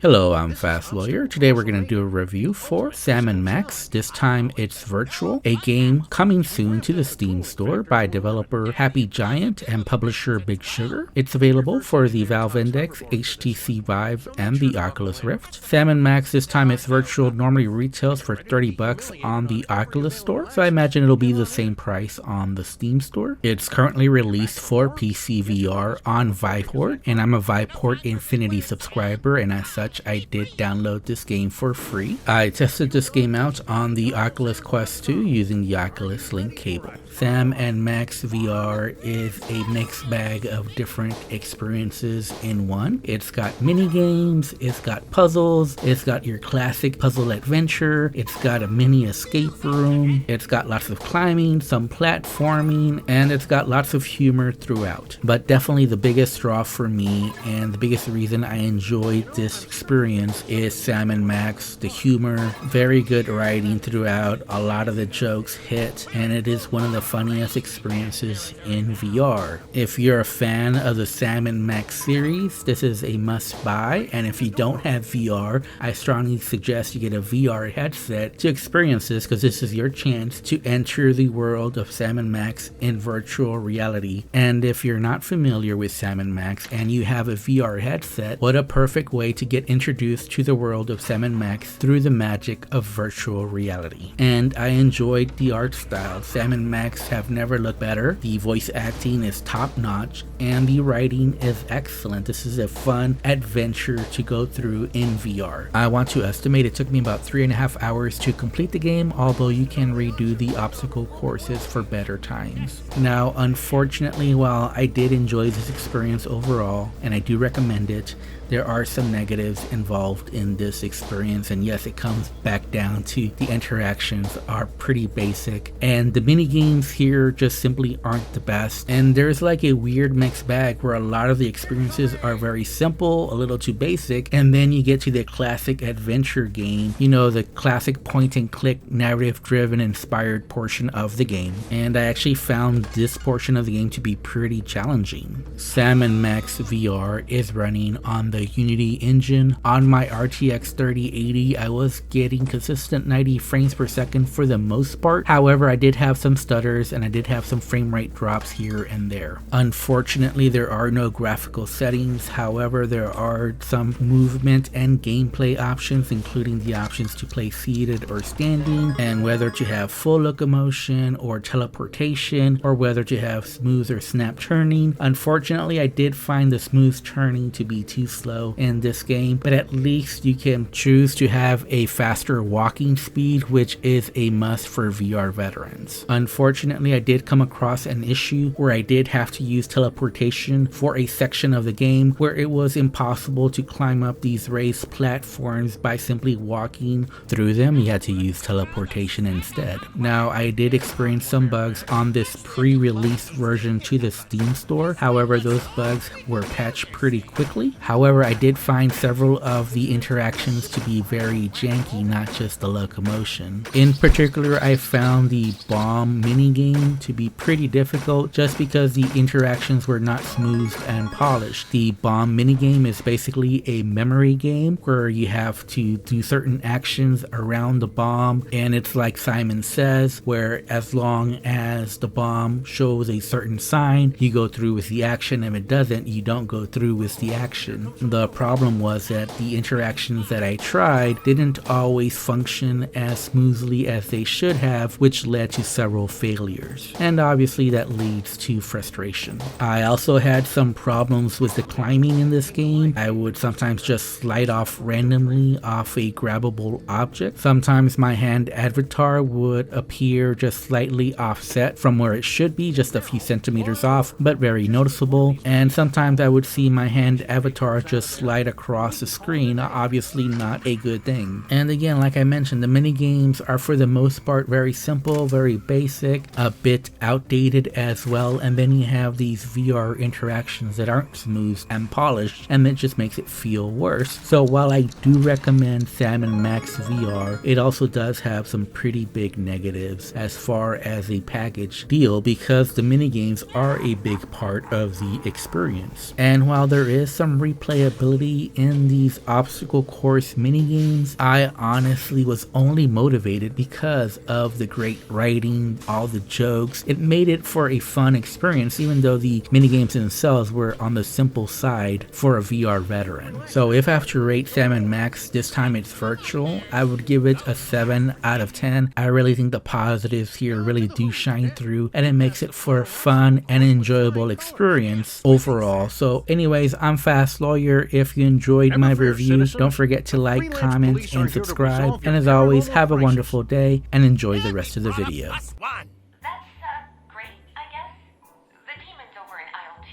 Hello, I'm Fast Lawyer. Today we're going to do a review for Sam & Max. This time it's virtual, a game coming soon to the Steam store by developer Happy Giant and publisher Big Sugar. It's available for the Valve Index, HTC Vive, and the Oculus Rift. Sam & Max this time it's virtual, normally retails for $30 on the Oculus store, so I imagine it'll be the same price on the Steam store. It's currently released for PCVR on Viveport, and I'm a Viveport Infinity subscriber, and as such I did download this game for free. I tested this game out on the Oculus Quest 2 using the Oculus Link cable. Sam & Max VR is a mixed bag of different experiences in one. It's got mini games, it's got puzzles, it's got your classic puzzle adventure, it's got a mini escape room, it's got lots of climbing, some platforming, and it's got lots of humor throughout. But definitely the biggest draw for me and the biggest reason I enjoyed this experience is Sam & Max. The humor, very good writing throughout, a lot of the jokes hit, and it is one of the funniest experiences in VR. If you're a fan of the Sam & Max series, this is a must buy, and if you don't have VR, I strongly suggest you get a VR headset to experience this, because this is your chance to enter the world of Sam & Max in virtual reality. And if you're not familiar with Sam & Max and you have a VR headset, what a perfect way to get introduced to the world of Sam & Max through the magic of virtual reality. And I enjoyed the art style. Sam & Max have never looked better. The voice acting is top notch and the writing is excellent. This is a fun adventure to go through in VR. I want to estimate it took me about 3.5 hours to complete the game, although you can redo the obstacle courses for better times. Now, unfortunately, while I did enjoy this experience overall, and I do recommend it, there are some negatives involved in this experience, and yes, it comes back down to the interactions are pretty basic, and the mini games here just simply aren't the best, and there's like a weird mixed bag where a lot of the experiences are very simple, a little too basic, and then you get to the classic adventure game, you know, the classic point and click narrative driven inspired portion of the game, and I actually found this portion of the game to be pretty challenging. Sam & Max VR is running on the Unity engine. On my RTX 3080, I was getting consistent 90 frames per second for the most part. However, I did have some stutters and I did have some frame rate drops here and there. Unfortunately, there are no graphical settings. However, there are some movement and gameplay options, including the options to play seated or standing, and whether to have full locomotion or teleportation, or whether to have smooth or snap turning. Unfortunately, I did find the smooth turning to be too slow in this game, but at least you can choose to have a faster walking speed, which is a must for VR veterans. Unfortunately, I did come across an issue where I did have to use teleportation for a section of the game where it was impossible to climb up these raised platforms by simply walking through them. You had to use teleportation instead. Now, I did experience some bugs on this pre-release version to the Steam store. However, those bugs were patched pretty quickly. However, I did find several of the interactions to be very janky, not just the locomotion. In particular, I found the bomb minigame to be pretty difficult just because the interactions were not smooth and polished. The bomb minigame is basically a memory game where you have to do certain actions around the bomb, and it's like Simon Says, where as long as the bomb shows a certain sign, you go through with the action. If it doesn't, you don't go through with the action. The problem was that the interactions that I tried didn't always function as smoothly as they should have, which led to several failures. And obviously that leads to frustration. I also had some problems with the climbing in this game. I would sometimes just slide off randomly off a grabbable object. Sometimes my hand avatar would appear just slightly offset from where it should be, just a few centimeters off, but very noticeable. And sometimes I would see my hand avatar just slide across the screen, obviously not a good thing. And again, like I mentioned, the mini games are for the most part very simple, very basic, a bit outdated as well, and then you have these VR interactions that aren't smooth and polished, and it just makes it feel worse. So while I do recommend Sam & Max VR, it also does have some pretty big negatives as far as a package deal, because the mini games are a big part of the experience. And while there is some replay replayability in these obstacle course minigames, I honestly was only motivated because of the great writing, all the jokes. It made it for a fun experience, even though the minigames themselves were on the simple side for a VR veteran. So if I have to rate Sam & Max, this time it's virtual, I would give it a 7 out of 10. I really think the positives here really do shine through, and it makes it for a fun and enjoyable experience overall. So anyways, I'm Fast Lawyer. If you enjoyed my review, don't forget to like, comment, and subscribe. And as always, have a wonderful day and enjoy the rest of the video. That's great, I guess. The demon's over in aisle 2.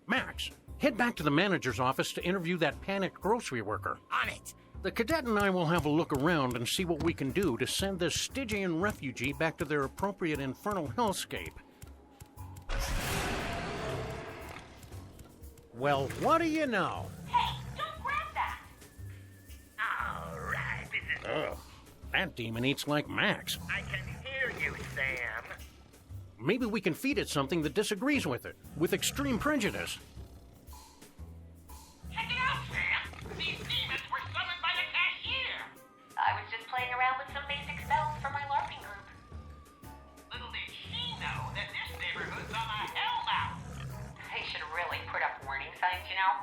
Max, head back to the manager's office to interview that panicked grocery worker. On it. The cadet and I will have a look around and see what we can do to send this Stygian refugee back to their appropriate infernal hellscape. Well, what do you know? Hey, don't grab that! Alright, this is... Ugh, that demon eats like Max. I can hear you, Sam. Maybe we can feed it something that disagrees with it, with extreme prejudice. Check it out, Sam. These demons were summoned by the cashier. I was just playing around with some basic spells for my LARPing group. Little did she know that this neighborhood's on a hellmouth. They should really put up warning signs, you know?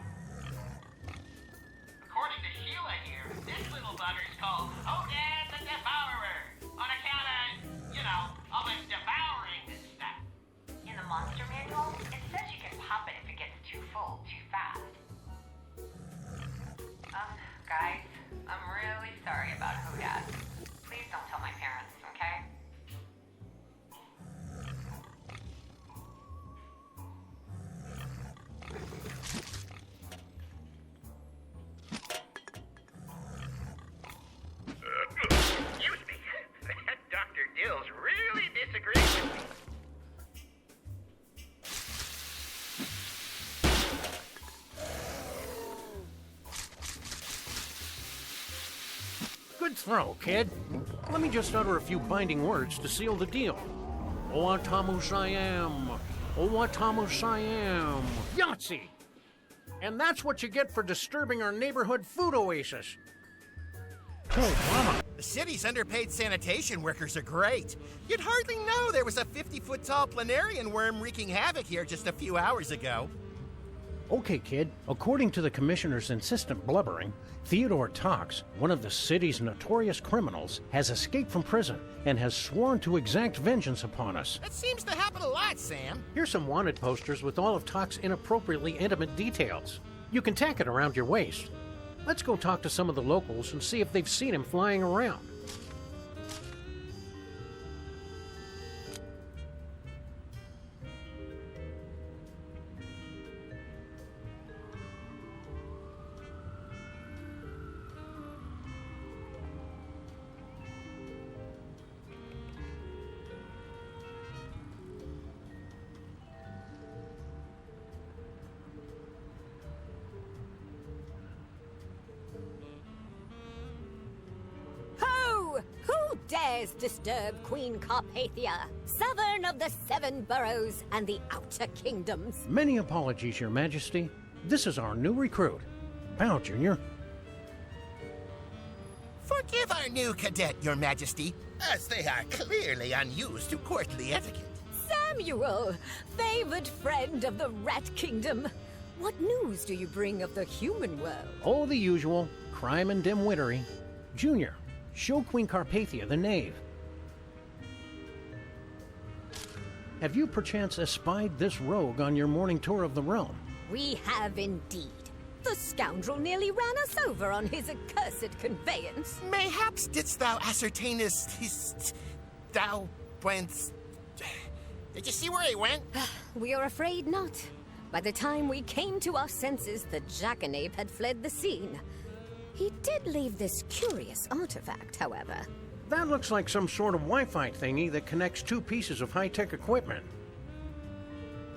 According to Sheila here, this little bugger's called Hogan the Devourer. On account of, you know, all this devouring and stuff. In the monster manual, it says you can pop it if it gets too full too fast. Guys, I'm really sorry about Hodad. Please don't tell my parents, okay? Excuse me. That Dr. Dills really disagrees with me. Good throw, kid. Let me just utter a few binding words to seal the deal. Oatamu Siam. Oatamu Siam. Yahtzee! And that's what you get for disturbing our neighborhood food oasis. Oh, mama. The city's underpaid sanitation workers are great. You'd hardly know there was a 50-foot-tall planarian worm wreaking havoc here just a few hours ago. Okay, kid. According to the commissioner's insistent blubbering, Theodore Tox, one of the city's notorious criminals, has escaped from prison and has sworn to exact vengeance upon us. That seems to happen a lot, Sam. Here's some wanted posters with all of Tox's inappropriately intimate details. You can tack it around your waist. Let's go talk to some of the locals and see if they've seen him flying around. Who dares disturb Queen Carpathia, sovereign of the 7 boroughs and the Outer Kingdoms? Many apologies, Your Majesty. This is our new recruit. Bow, Junior. Forgive our new cadet, Your Majesty, as they are clearly unused to courtly etiquette. Samuel, favored friend of the Rat Kingdom. What news do you bring of the human world? Oh, the usual. Crime and dim-wittery. Junior, show Queen Carpathia the knave. Have you perchance espied this rogue on your morning tour of the realm? We have indeed. The scoundrel nearly ran us over on his accursed conveyance. Mayhaps didst thou ascertain his... thou went... Did you see where he went? We are afraid not. By the time we came to our senses, the jackanape had fled the scene. He did leave this curious artifact, however. That looks like some sort of Wi-Fi thingy that connects two pieces of high-tech equipment.